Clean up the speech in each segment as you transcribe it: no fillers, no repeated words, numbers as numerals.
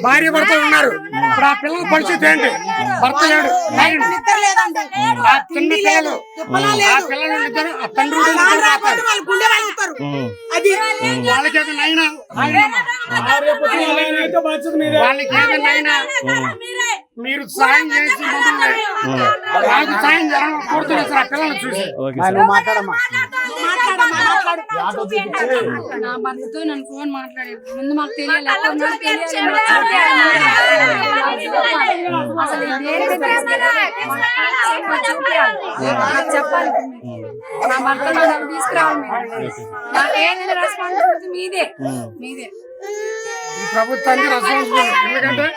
భార్య భర్త ఉన్నారు. ఇప్పుడు ఆ పిల్లల పరిస్థితి ఏంటి? భర్త లేడు, ఆ చిన్న పిల్లలు, ఆ పిల్లలు ఇద్దరు ఆ తండ్రి వాళ్ళకి ఏదైనా వాళ్ళకి ఏదైనా మీరు సాయం చేసి నాకు సాయం చేయాలని కోరుతున్నారు సార్. ఆ పిల్లల్ని చూసి నా భర్తతో నన్ను ఫోన్ మాట్లాడేది ముందు మాకు తెలియాలి అసలు చెప్పాలి. నా భర్త తీసుకురావాలి. నాకు ఏదైనా రెస్పాన్సిబిలిటీ మీదే ప్రభుత్వానికి రెస్పాన్సిబిలిటీ. ఎందుకంటే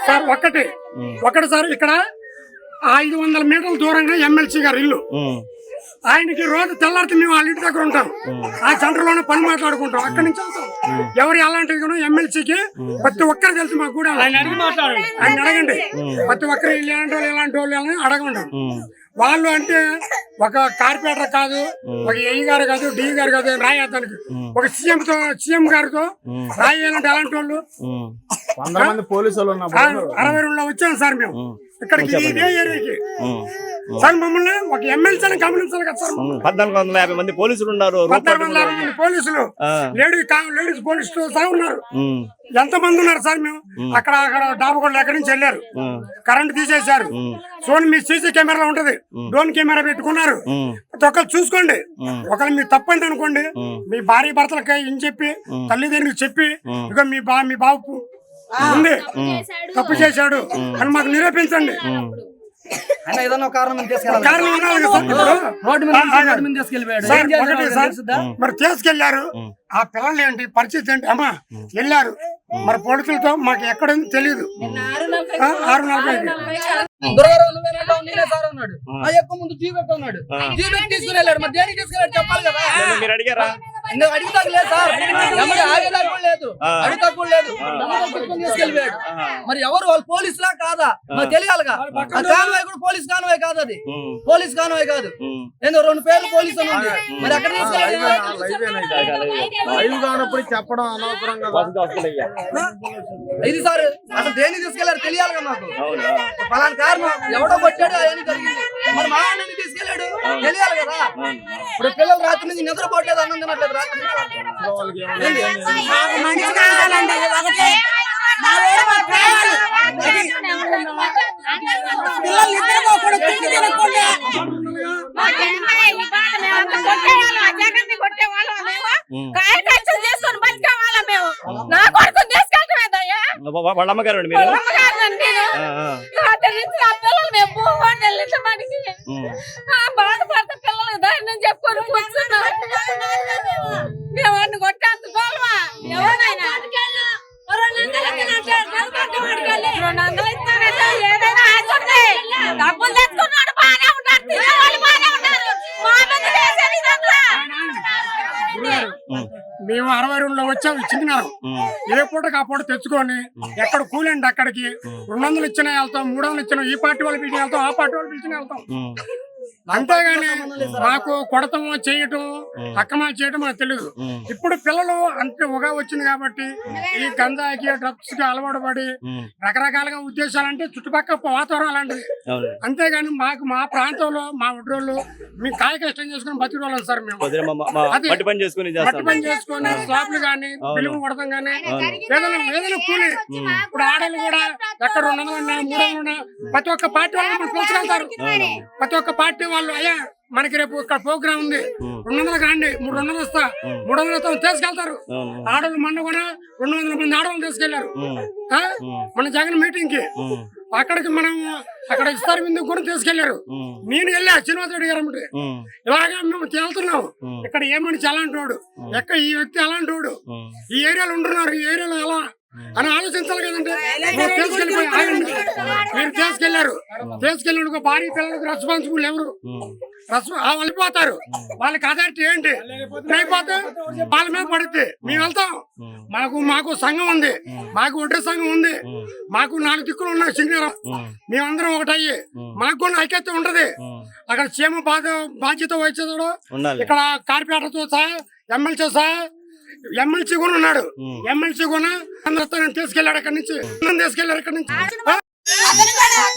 సార్ ఒకటి సార్ ఇక్కడ 500 మీటర్ల దూరంగా ఎమ్మెల్సీ గారు ఇల్లు. ఆయనకి రోజు తెల్లారితే మేము వాళ్ళ ఇంటి దగ్గర ఉంటాం. ఆ సెంటర్ లోనే పని మాట్లాడుకుంటాం. అక్కడి నుంచి వెళ్తాం. ఎవరు ఎలాంటి ఎమ్మెల్సీకి ప్రతి ఒక్కరు తెలిసి మాకు కూడా ఆయన అడగండి. ప్రతి ఒక్కరు ఇలాంటి వాళ్ళు అడగండి. వాళ్ళు అంటే ఒక కార్పొరేటర్ కాదు, ఒక ఏ గారు కాదు, డి గారు కాదు రాయడానికి ఒక సీఎం గారితో రాయాలంటే ఎలాంటి వాళ్ళు 62లో వచ్చాం సార్ మేము ఇక్కడికి ఇదే ఏరియాకి. సార్ మమ్మల్ని ఒక ఎమ్మెల్సీని గమనించాలి కదా సార్. 1450 మంది పోలీసులు ఉన్నారు. 1450 మంది పోలీసులు, లేడీస్ పోలీసులు సార్ ఉన్నారు. ఎంత మంది ఉన్నారు సార్? మేము అక్కడ డాబగొండలు ఎక్కడి నుంచి వెళ్ళారు, కరెంట్ తీసేశారు. చూడండి మీ సీసీ కెమెరా ఉంటది, డ్రోన్ కెమెరా పెట్టుకున్నారు. ప్రతి ఒక్కరు చూసుకోండి. ఒకవేళ మీరు తప్పండి అనుకోండి, మీ భార్య భర్తలకి ఏం చెప్పి తల్లిదండ్రులకు చెప్పి ఇక మీ బాబు ఉంది తప్పు చేశాడు అని మాకు నిరూపించండి. మరి తీసుకెళ్లారు ఆ పిల్లలు ఏంటి పరిస్థితి ఏంటి? అమ్మా వెళ్ళారు మరి పోలీసులతో మాకు ఎక్కడ తెలియదు. 6:40 ముందు తీసుకున్నాడు. తీసుకుని వెళ్ళాడు. మరి దేనికి తీసుకెళ్ళాడు చెప్పాలి కదా. మీరు అడిగారా? అడిగితే లేదు సార్, ఆగేదాకా లేదు, అడిగితే లేదు, తీసుకెళ్ళిపోయాడు. మరి ఎవరు వాళ్ళు పోలీసులా కాదా మరి తెలియాలిగా. కాన్వాయ్ కూడా పోలీస్ కాన్వాయ్ కాదు, అది పోలీస్ కాన్వాయ్ కాదు. ఏందో 2 పేర్లు పోలీసు అని ఉంది. మరి ఎక్కడ తీసుకెళ్ళాడు? చెప్పడం అనవసరం ఇది సార్ అసలు దేనికి తీసుకెళ్లారు తెలియాలిగా మాకు. ఫలానా కారణం ఎవడో కొట్టాడు అవన్నీ జరిగింది. మరి మా అన్నని తీసుకెళ్లాడు తెలియాలి కదా. ఇప్పుడు పిల్లలు రాత్రి నుంచి నిద్రపోవట్లేదు, అన్నం తినట్లేదు. రాత్రి చేసుకొని బతికేవాళ్ళం మేము. నా కొడుకుని తీసుకెళ్తామేదయ్యా వాళ్ళ అమ్మగారు మీరు బాధపడతా పిల్లలకు ధైర్యం చెప్పుకొని కూర్చున్నాం. మేము అన్ని కొట్టేంత గోల్వా ఎవరైనా 200 ఇస్తానంటే ఏదైనా ఆశుంది. డబ్బులు తెచ్చుకున్నాడు బాగానే ఉంటారు, తినేవాళ్ళు బాగానే ఉంటారు. మేము 62లో వచ్చాము ఇచ్చినారు. ఏ పూటకి ఆ పూట తెచ్చుకొని ఎక్కడ కూలండి అక్కడికి 200 ఇచ్చినా వెళ్తాం, 300 ఇచ్చినా ఈ పార్టీ వాళ్ళు పిలిచిన వెళ్తాం, ఆ పార్టీ వాళ్ళు పిలిచిన వెళ్తాం. అంతేగాని మాకు కొడతాము చేయటం అక్రమాలు చేయటం మనకు తెలియదు. ఇప్పుడు పిల్లలు అంటే ఉగా వచ్చింది కాబట్టి ఈ గంజాకి డ్రగ్స్ కి అలవాటు పడి రకరకాలుగా ఉద్దేశాలు అంటే చుట్టుపక్కల వాతావరణం అలాంటిది. అంతేగాని మాకు మా ప్రాంతంలో మా ఉడ్రోళ్ళు మేము కాయ కష్టం చేసుకుని బతికోవాలి సార్. మేము మట్టి పని చేసుకుని స్లాబ్లు గానీ పిలుపు కొడతాం గానీ ఏదైనా కూలి. ఇప్పుడు ఆడలు కూడా ఎక్కడ 200 ఉన్నా 300 ఉన్నా ప్రతి ఒక్క పార్టీ వాళ్ళు మనం పిలుచుకెళ్తారు. ప్రతి ఒక్క పార్టీ వాళ్ళు అయ్యా మనకి రేపు ఇక్కడ ప్రోగ్రామ్ ఉంది 200 రండి, 300 వస్తా 300 తీసుకెళ్తారు. ఆడవాళ్ళు మొన్న కూడా 200 మంది ఆడవాళ్ళు తీసుకెళ్లారు మన జగన్ మీటింగ్ కి. అక్కడికి మనం అక్కడ ఇస్తారు విందుకు కూడా తీసుకెళ్లారు. నేను వెళ్ళా శ్రీనివాసరెడ్డి గారు అంటే ఇలాగా మేము తేలుతున్నాం. ఇక్కడ ఏ మనిషి ఎలాంటి వాడు, ఎక్కడ ఈ వ్యక్తి ఎలాంటి వాడు, ఈ ఏరియాలో ఉంటున్నారు, ఈ ఏరియాలో ఎలా అని ఆలోచించాలి కదండి. తీసుకెళ్ళిపోయి ఆగండి, మీరు తీసుకెళ్ళిన భార్య పిల్లలకు రెస్పాన్సిబుల్ ఎవరు? వెళ్ళిపోతారు. వాళ్ళకి అథారిటీ ఏంటి? అయిపోతే వాళ్ళ మీద పడుద్ది. మేము వెళ్తాం. మాకు సంఘం ఉంది, మాకు ఒడ్ర సంఘం ఉంది, మాకు 4 దిక్కులు ఉన్నాయి సింగరం. మేమందరం ఒకటయ్యి మాకు కూడా ఐక్యత ఉంటది. అక్కడ క్షేమ బాధ్యత వహించడు. ఇక్కడ కార్పొరేటర్తో సహా ఎమ్మెల్సీ సహా ఎమ్మెల్సీ కూడా ఉన్నాడు. ఎమ్మెల్సీ కూడా అందరితో తీసుకెళ్లాడు అక్కడి నుంచి, తీసుకెళ్లారు ఇక్కడి నుంచి.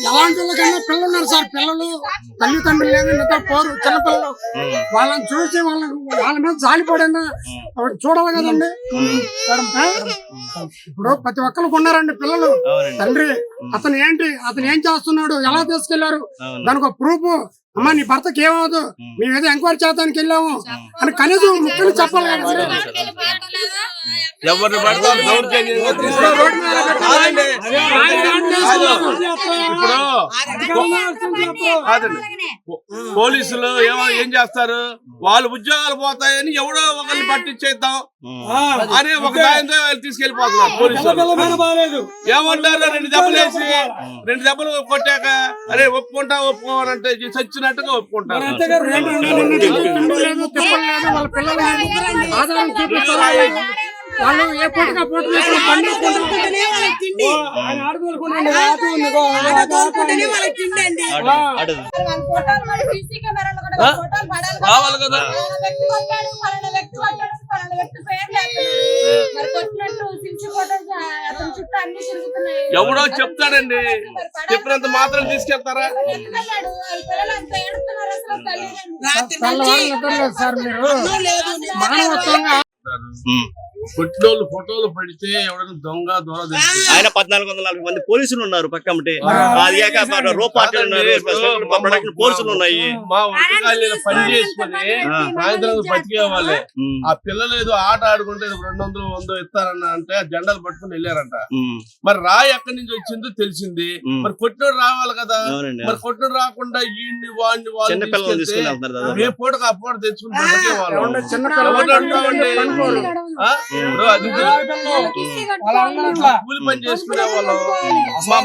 ఎలాంటి వాళ్ళకైనా పిల్లలు ఉన్నారు సార్. పిల్లలు తల్లిదండ్రులు లేదు, నిద్ర పోరు, చిన్నపిల్లలు. వాళ్ళని చూసి వాళ్ళ మీద జాలిపడైనా చూడాలి కదండి. ఇప్పుడు ప్రతి ఒక్కరికి ఉన్నారండి పిల్లలు. తండ్రి అతను ఏం చేస్తున్నాడు, ఎలా తీసుకెళ్లారు, దానికి ఒక ప్రూఫ్. అమ్మా నీ భర్తకి ఏమవుదు, మేము ఏదో ఎంక్వైరీ చేయడానికి వెళ్ళాము అని కనీసం ముక్కలు చెప్పాలి కదా. ఎవరిని పడతారు దౌర్జన్యంగా పోలీసులు ఏం చేస్తారు, వాళ్ళు ఉద్యోగాలు పోతాయని ఎవడో ఒకరిని పట్టించేద్దాం అని ఒక దాయంతో తీసుకెళ్లిపోతున్నారు పోలీసులు. ఏమంటారు, 2 దెబ్బలు వేసి 2 దెబ్బలు కొట్టాక అరే ఒప్పుకోనంటే చచ్చినట్టుగా ఒప్పుకుంటారు. వాళ్ళు ఏ పూటగా పూట రావాలి కదా. ఎవడో చెప్తాడండి, చెప్పినంత మాత్రం తీసుకెళ్తారా? సార్ మీరు మానవత్వంగా కొట్టినోళ్ళు ఫోటోలు పడితే ఎవడైనా దొంగ దొర ఆయన 1440 మంది పోలీసులు ఉన్నారు పక్కమటి. అది కాక రో పార్టీలు ఉన్నారు, ప్రొడక్షన్ పోలీసులు ఉన్నాయి. మా వంటకాయలు పని చేసుకుని సాయంత్రం బతికే వాళ్ళే. ఆ పిల్లలు ఏదో ఆట ఆడుకుంటే 200 100 ఇస్తారన్న అంటే ఆ జెండాలు పట్టుకుని వెళ్ళారంట. మరి రాయి ఎక్కడి నుంచి వచ్చిందో తెలిసింది. మరి కొట్టినోడు రావాలి కదా. మరి కొట్టినోడు రాకుండా ఈయన్ని వాడిని వాళ్ళు ఏ పూటకు ఆ పూట తెచ్చుకుని బతికే వాళ్ళు. కూలి పని చేసుకునే వాళ్ళం. మా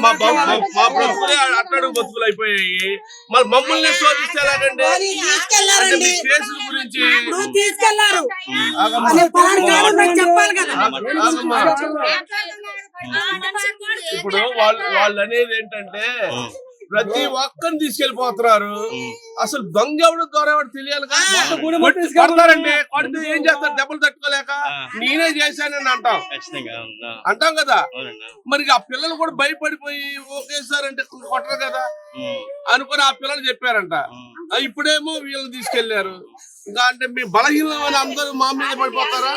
బ్రతుకులే అట్టడుగు బతుకులు అయిపోయాయి. మరి మమ్మల్ని శోధిస్తే ఎలాగండి? కేసుల గురించి ఇప్పుడు వాళ్ళు అనేది ఏంటంటే ప్రతి ఒక్కరిని తీసుకెళ్లిపోతున్నారు. అసలు దొంగ ఎవడు దొర ఎవడు తెలియాలి కొడతారండి. కొడితే ఏం చేస్తారు, దెబ్బలు తట్టుకోలేక నేనే చేశానని అంటాం కదా. మరి ఆ పిల్లలు కూడా భయపడిపోయి ఓకేసారంటే కొట్టరు కదా అనుకుని ఆ పిల్లలు చెప్పారంట. ఇప్పుడేమో వీళ్ళని తీసుకెళ్లారు. ఇంకా అంటే మీ బలహీనమైన అందరూ మా మీద పడిపోతారా?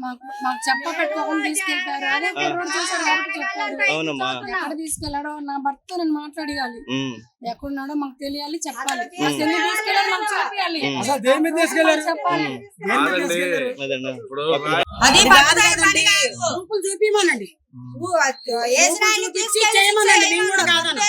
మాకు చెప్ప పెట్టుకోకుండా తీసుకెళ్తారు. అదే కుర్రోడు చూసారు కాబట్టి చెప్పారు. ఎక్కడ తీసుకెళ్లాడో నా భర్త నేను మాట్లాడాలి. ఎక్కడున్నాడో మాకు తెలియాలి, చెప్పాలి. తీసుకెళ్ళాలి మాకు చెప్పాలి, చెప్పాలి. చూపిమనండి, చేయమనండి. మేము కూడా కాదనం.